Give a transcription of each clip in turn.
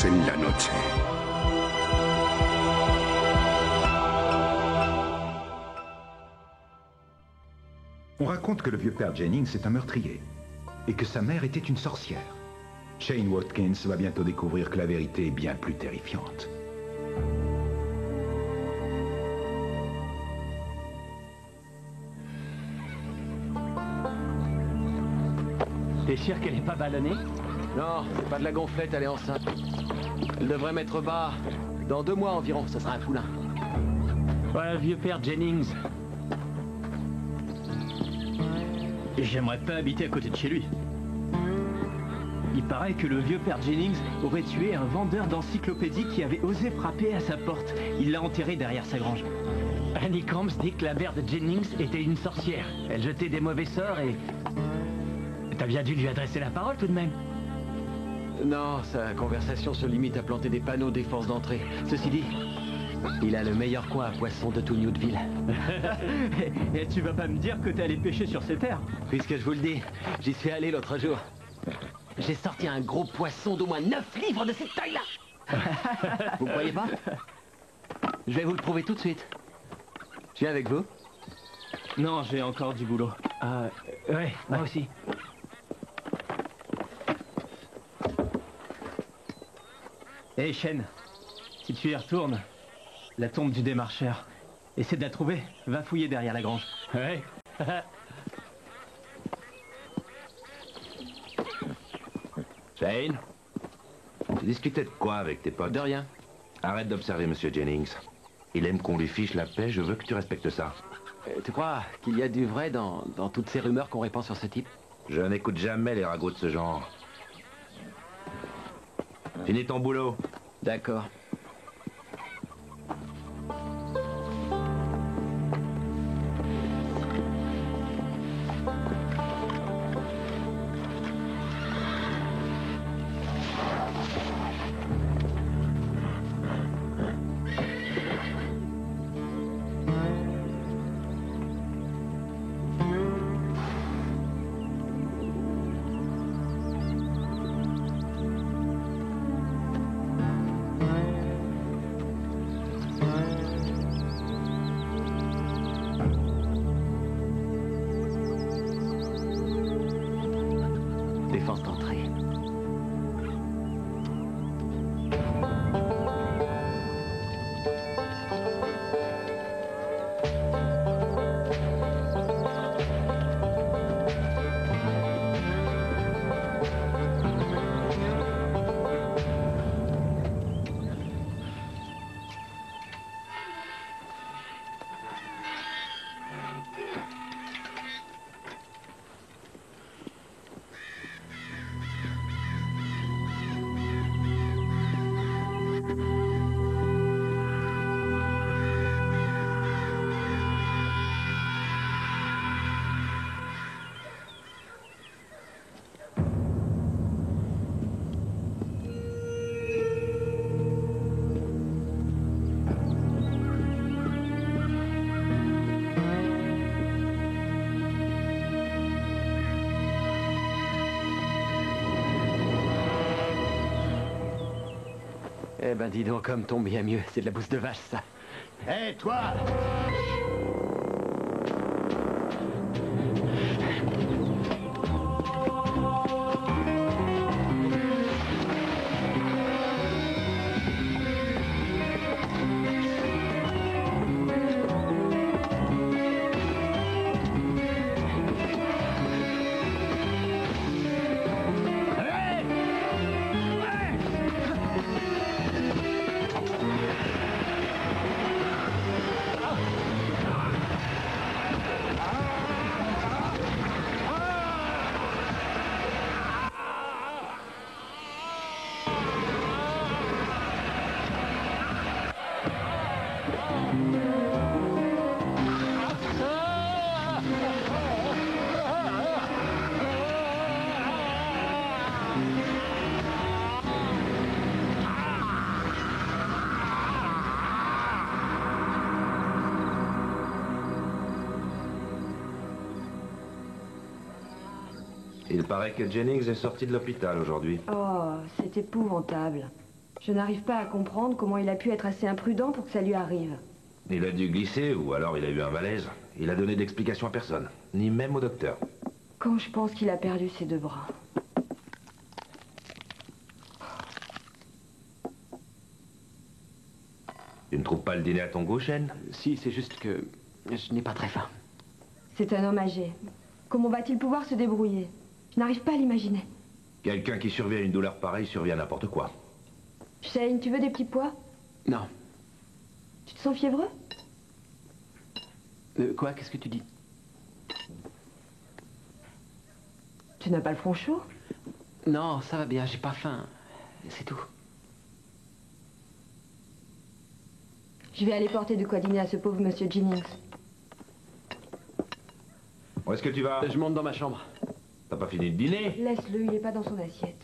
todos en la noche. On raconte que le vieux père Jennings est un meurtrier et que sa mère était une sorcière. Shane Watkins va bientôt découvrir que la vérité est bien plus terrifiante. T'es sûr qu'elle est pas ballonnée? Non, c'est pas de la gonflette, elle est enceinte. Elle devrait mettre bas dans 2 mois environ, ça sera un poulain. Ouais, le vieux père Jennings. J'aimerais pas habiter à côté de chez lui. Il paraît que le vieux père Jennings aurait tué un vendeur d'encyclopédies qui avait osé frapper à sa porte. Il l'a enterré derrière sa grange. Annie Combs dit que la mère de Jennings était une sorcière. Elle jetait des mauvais sorts et... T'as bien dû lui adresser la parole tout de même. Non, sa conversation se limite à planter des panneaux des forces d'entrée. Ceci dit, il a le meilleur coin à poissons de tout Newtville. Et tu vas pas me dire que t'es allé pêcher sur ces terres? Puisque je vous le dis, j'y suis allé l'autre jour. J'ai sorti un gros poisson d'au moins 9 livres de cette taille-là. Vous croyez pas? Je vais vous le prouver tout de suite. Je viens avec vous? Non, j'ai encore du boulot. Ouais, moi aussi. Hé, Shane, si tu y retournes, la tombe du démarcheur, essaie de la trouver, va fouiller derrière la grange. Ouais. Shane, tu discutais de quoi avec tes potes? De rien. Arrête d'observer Monsieur Jennings. Il aime qu'on lui fiche la paix, je veux que tu respectes ça. Tu crois qu'il y a du vrai dans toutes ces rumeurs qu'on répand sur ce type? Je n'écoute jamais les ragots de ce genre. Finis ton boulot. D'accord. Défense d'entrée. Eh ben dis donc, comme tombe bien mieux, c'est de la bouse de vache ça. Hé, toi! Il paraît que Jennings est sorti de l'hôpital aujourd'hui. Oh, c'est épouvantable. Je n'arrive pas à comprendre comment il a pu être assez imprudent pour que ça lui arrive. Il a dû glisser, ou alors il a eu un malaise. Il a donné d'explication à personne, ni même au docteur. Quand je pense qu'il a perdu ses deux bras. Tu ne trouves pas le dîner à ton goût, Shane? Si, c'est juste que je n'ai pas très faim. C'est un homme âgé. Comment va-t-il pouvoir se débrouiller? Je n'arrive pas à l'imaginer. Quelqu'un qui survit à une douleur pareille survit à n'importe quoi. Shane, tu veux des petits pois? Non. Tu te sens fiévreux? Quoi? Qu'est-ce que tu dis? Tu n'as pas le front chaud? Non, ça va bien, j'ai pas faim. C'est tout. Je vais aller porter de quoi dîner à ce pauvre monsieur Jennings. Où est-ce que tu vas? Je monte dans ma chambre. T'as pas fini de dîner? Laisse-le, il n'est pas dans son assiette.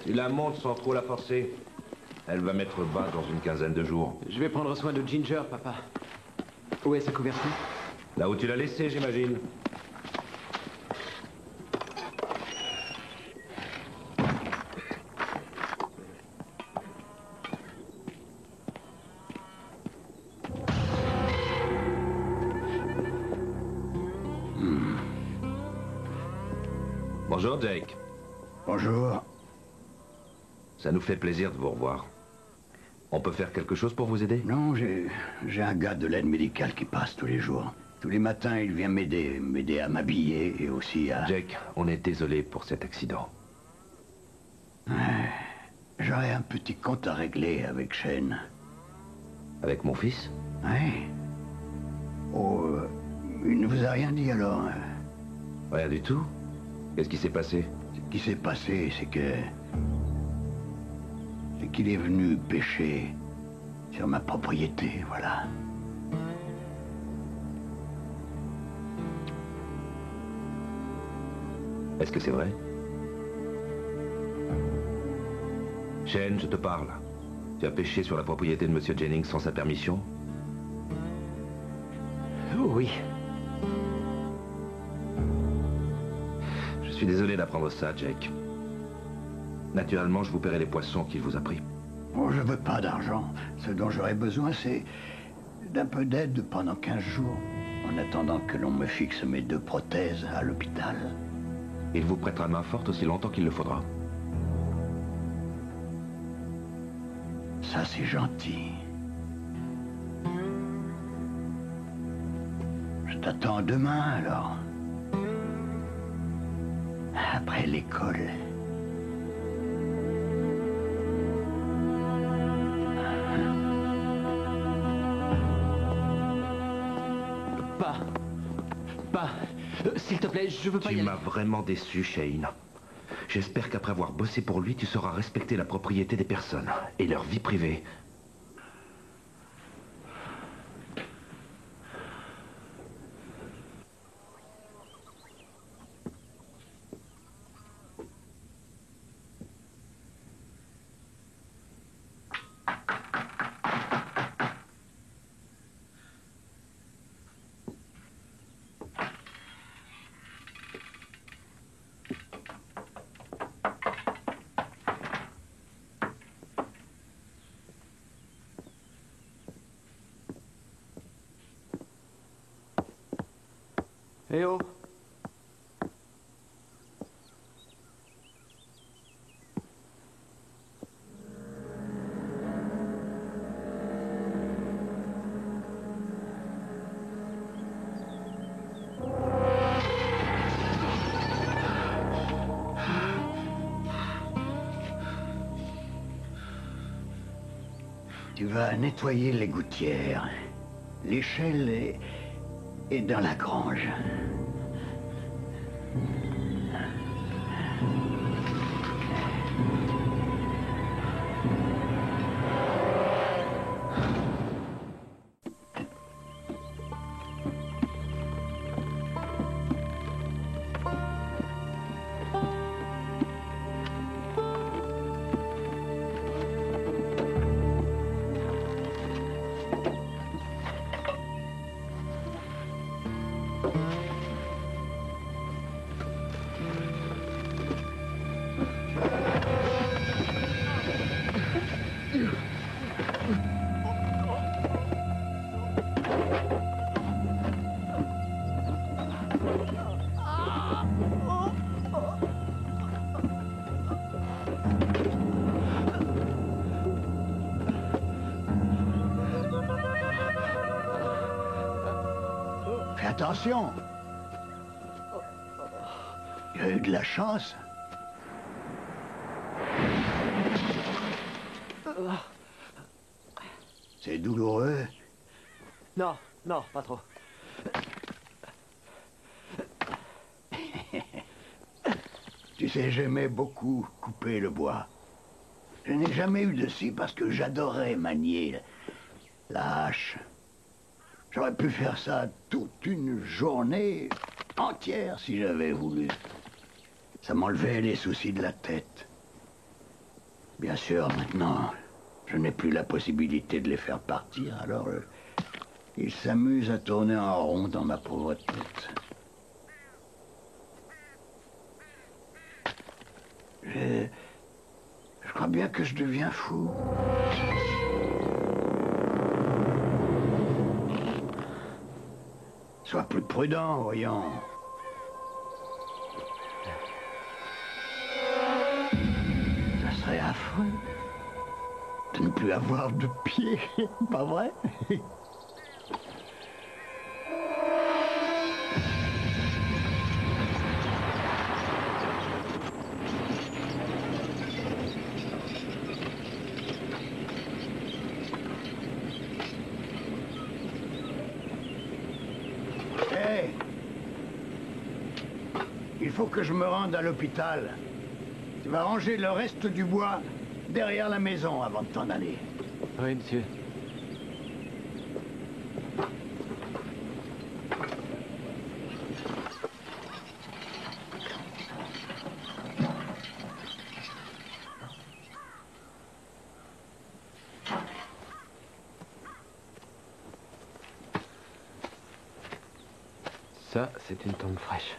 Tu la montes sans trop la forcer. Elle va mettre bas dans une quinzaine de jours. Je vais prendre soin de Ginger, papa. Où est sa couverture? Là où tu l'as laissée, j'imagine. Bonjour, Jake. Bonjour. Ça nous fait plaisir de vous revoir. On peut faire quelque chose pour vous aider? Non, j'ai un gars de l'aide médicale qui passe tous les jours. Tous les matins, il vient m'aider à m'habiller et aussi à... Jake, on est désolé pour cet accident. Ouais. J'aurais un petit compte à régler avec Shane. Avec mon fils? Ouais. Oh, il ne vous a rien dit alors? Rien du tout. Qu'est-ce qui s'est passé? Ce qui s'est passé, c'est qu'il est venu pêcher sur ma propriété, voilà. Est-ce que c'est vrai? Shane, je te parle. Tu as pêché sur la propriété de Monsieur Jennings sans sa permission? Oui. Je suis désolé d'apprendre ça, Jake. Naturellement, je vous paierai les poissons qu'il vous a pris. Oh, je veux pas d'argent. Ce dont j'aurais besoin, c'est d'un peu d'aide pendant 15 jours, en attendant que l'on me fixe mes 2 prothèses à l'hôpital. Il vous prêtera main forte aussi longtemps qu'il le faudra. Ça, c'est gentil. Je t'attends demain, alors. Après l'école. S'il te plaît, je veux pas y Tu aller. m'as vraiment déçu, Shane. J'espère qu'après avoir bossé pour lui, tu sauras respecter la propriété des personnes et leur vie privée. Eh oh! Tu vas nettoyer les gouttières. L'échelle est dans la grange. Fais attention. Il a eu de la chance. C'est douloureux. Non, non, pas trop. Tu sais, j'aimais beaucoup couper le bois. Je n'ai jamais eu de scie parce que j'adorais manier la hache. J'aurais pu faire ça toute une journée entière si j'avais voulu. Ça m'enlevait les soucis de la tête. Bien sûr, maintenant, je n'ai plus la possibilité de les faire partir, alors ils s'amusent à tourner en rond dans ma pauvre tête. Je crois bien que je deviens fou. Sois plus prudent, voyons. Ça serait affreux de ne plus avoir de pied, pas vrai? Il faut que je me rende à l'hôpital. Tu vas ranger le reste du bois derrière la maison avant de t'en aller. Oui, monsieur. Ça, c'est une tombe fraîche.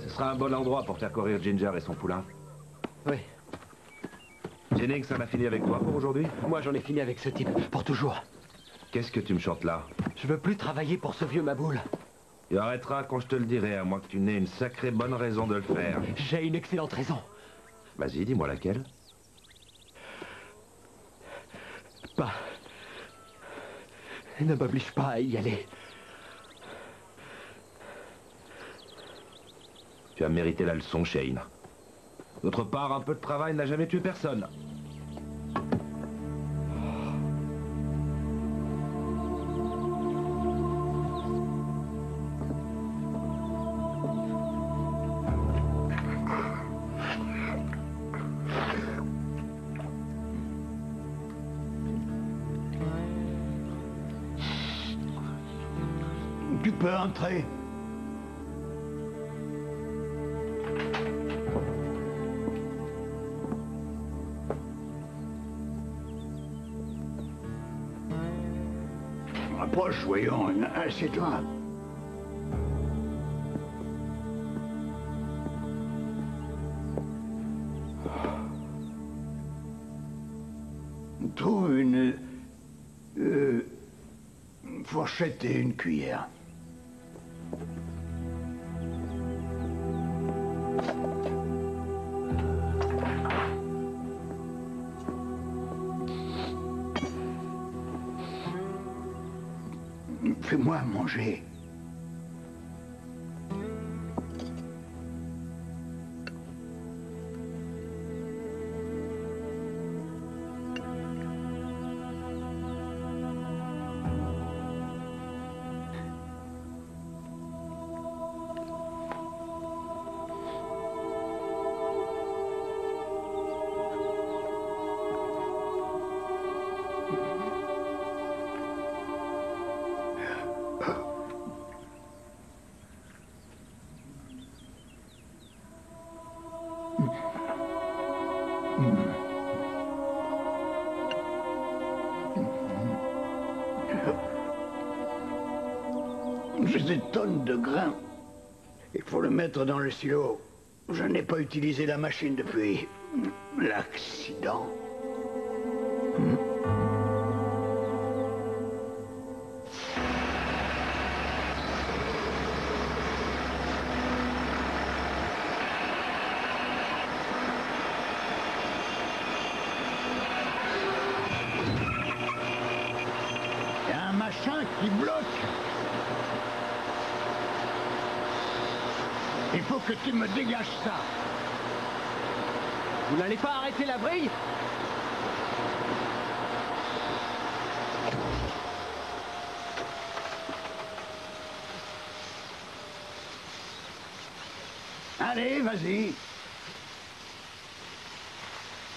Ce sera un bon endroit pour faire courir Ginger et son poulain. Oui. Jennings, ça en a fini avec toi pour aujourd'hui? Moi, j'en ai fini avec ce type, pour toujours. Qu'est-ce que tu me chantes là? Je veux plus travailler pour ce vieux Maboul. Il arrêtera quand je te le dirai, à moins que tu n'aies une sacrée bonne raison de le faire. J'ai une excellente raison. Vas-y, dis-moi laquelle. Bah... ne m'oblige pas à y aller. Tu as mérité la leçon, Shane. D'autre part, un peu de travail n'a jamais tué personne. Tu peux entrer. Approche, voyons. Assieds-toi. Trouve une fourchette et une cuillère. Fais-moi manger. J'ai des tonnes de grains. Il faut le mettre dans le silo. Je n'ai pas utilisé la machine depuis l'accident. Il y a un machin qui bloque. Il faut que tu me dégages ça. Vous n'allez pas arrêter la vrille? Allez, vas-y.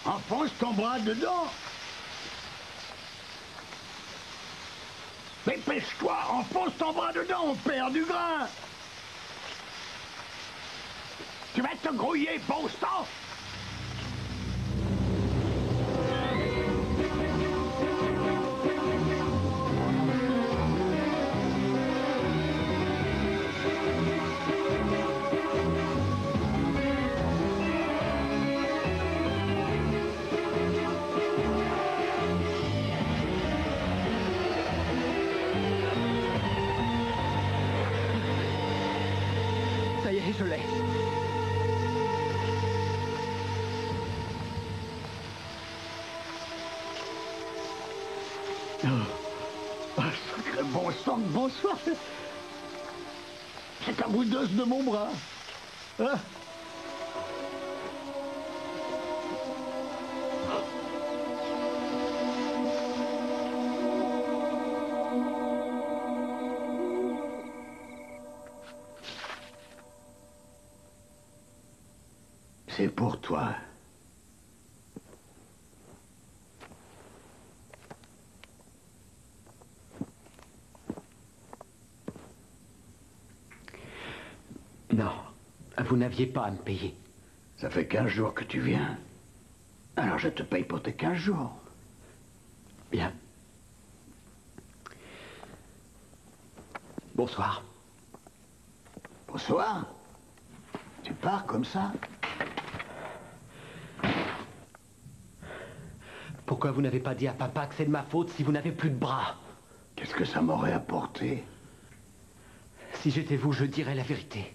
Enfonce ton bras dedans. Dépêche-toi, enfonce ton bras dedans, on perd du grain. Tu vas te grouiller, bon sang! Ça y est, je l'ai. Sacré bon sang, bonsoir. C'est un bout d'os de mon bras. Hein? C'est pour toi. Non, vous n'aviez pas à me payer. Ça fait 15 jours que tu viens. Alors je te paye pour tes 15 jours. Bien. Bonsoir. Bonsoir. Tu pars comme ça? Pourquoi vous n'avez pas dit à papa que c'est de ma faute si vous n'avez plus de bras? Qu'est-ce que ça m'aurait apporté? Si j'étais vous, je dirais la vérité.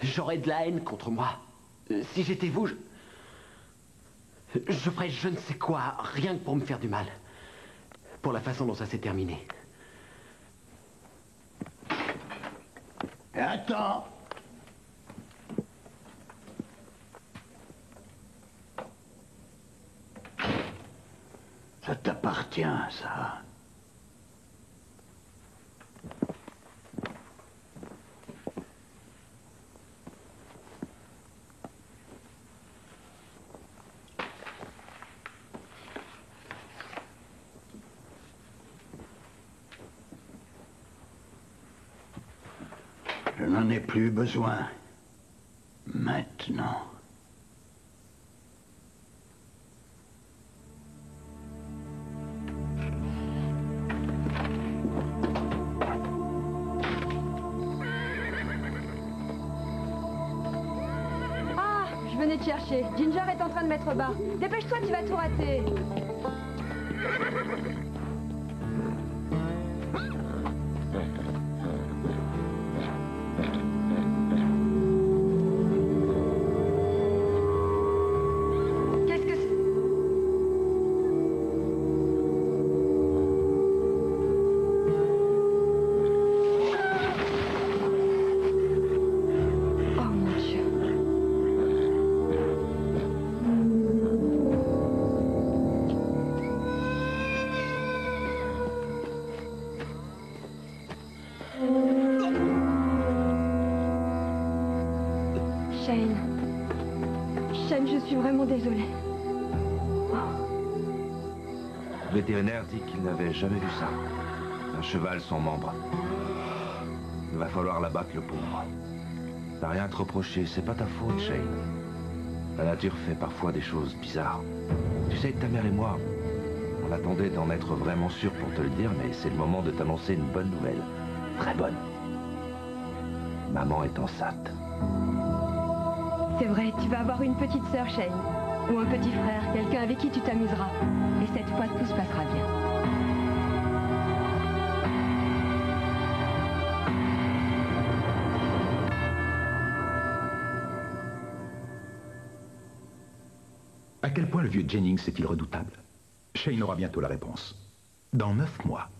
J'aurais de la haine contre moi. Si j'étais vous, je ferais je ne sais quoi, rien que pour me faire du mal. Pour la façon dont ça s'est terminé. Et attends. Ça t'appartient, ça. Je n'en ai plus besoin. Maintenant. Ah, je venais te chercher. Ginger est en train de mettre bas. Dépêche-toi, tu vas tout rater. Qu'est-ce que c'est? Je suis vraiment désolée. Le vétérinaire dit qu'il n'avait jamais vu ça. Un cheval sans membre. Il va falloir l'abattre, le pauvre. T'as rien à te reprocher, c'est pas ta faute, Shane. La nature fait parfois des choses bizarres. Tu sais, ta mère et moi, on attendait d'en être vraiment sûrs pour te le dire, mais c'est le moment de t'annoncer une bonne nouvelle. Très bonne. Maman est enceinte. C'est vrai, tu vas avoir une petite sœur, Shane. Ou un petit frère, quelqu'un avec qui tu t'amuseras. Et cette fois, tout se passera bien. À quel point le vieux Jennings est-il redoutable? Shane aura bientôt la réponse. Dans 9 mois.